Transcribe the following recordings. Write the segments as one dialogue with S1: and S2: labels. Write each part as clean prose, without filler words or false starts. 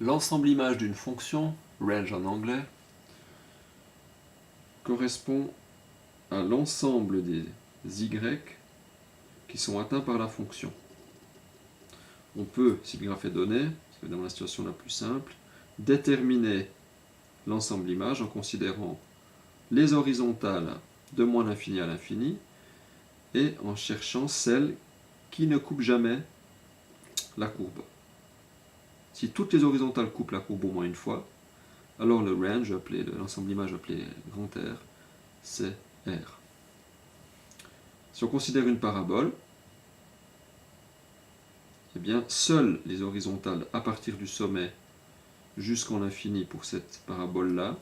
S1: L'ensemble image d'une fonction, range en anglais, correspond à l'ensemble des y qui sont atteints par la fonction. On peut, si le graphe est donné, c'est dans la situation la plus simple, déterminer l'ensemble image en considérant les horizontales de moins l'infini à l'infini et en cherchant celles qui ne coupent jamais la courbe. Si toutes les horizontales coupent la courbe au moins une fois, alors le range, l'ensemble image appelé grand R, c'est R. Si on considère une parabole, eh bien, seules les horizontales à partir du sommet jusqu'en l'infini pour cette parabole-là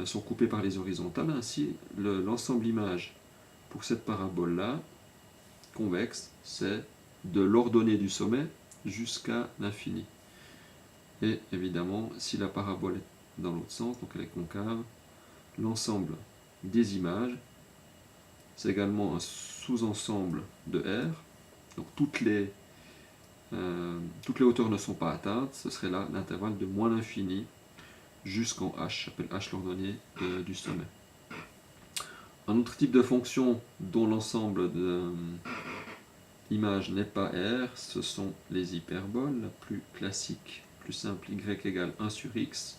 S1: sont coupées par les horizontales. Ainsi, l'ensemble image pour cette parabole-là, convexe, c'est de l'ordonnée du sommet jusqu'à l'infini. Et évidemment, si la parabole est dans l'autre sens, donc elle est concave, l'ensemble des images, c'est également un sous-ensemble de R. Donc toutes les hauteurs ne sont pas atteintes, ce serait là l'intervalle de moins l'infini jusqu'en H, j'appelle H l'ordonnée du sommet. Un autre type de fonction dont l'ensemble d'image n'est pas R, ce sont les hyperboles, la plus classique, plus simple, y égale 1 sur x.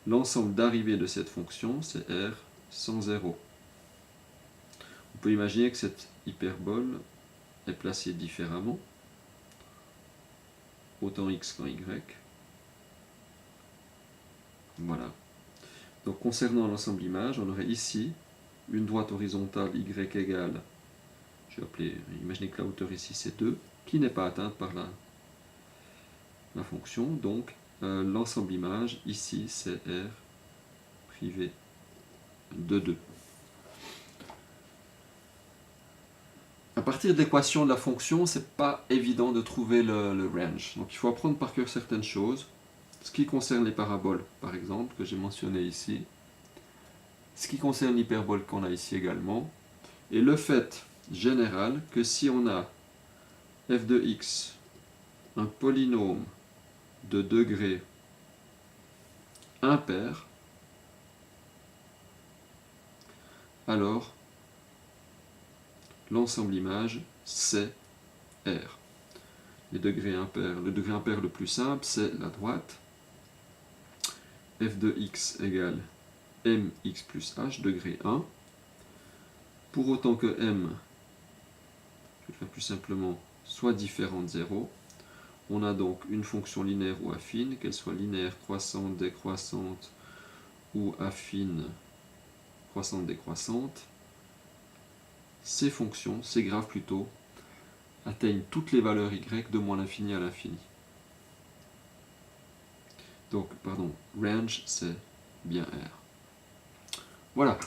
S1: L'ensemble d'arrivée de cette fonction, c'est R sans 0. On peut imaginer que cette hyperbole est placée différemment, autant x qu'en y. Voilà. Donc concernant l'ensemble image, on aurait ici une droite horizontale y égale, je vais appeler, imaginez que la hauteur ici c'est 2, qui n'est pas atteinte par la fonction. Donc l'ensemble image ici c'est R privé de 2. À partir de l'équation de la fonction, c'est pas évident de trouver le range. Donc il faut apprendre par cœur certaines choses. Ce qui concerne les paraboles, par exemple, que j'ai mentionné ici. Ce qui concerne l'hyperbole qu'on a ici également. Et le fait général que si on a f de x, un polynôme de degré impair, alors l'ensemble image c'est R. Les degrés impairs, le degré impair le plus simple c'est la droite. F de x égale mx plus h, degré 1. Pour autant que m, je vais le faire plus simplement, soit différent de 0, on a donc une fonction linéaire ou affine, qu'elle soit linéaire croissante, décroissante ou affine croissante, décroissante. Ces fonctions, ces graphes plutôt, atteignent toutes les valeurs y de moins l'infini à l'infini. Donc, pardon, range c'est bien R. Voilà.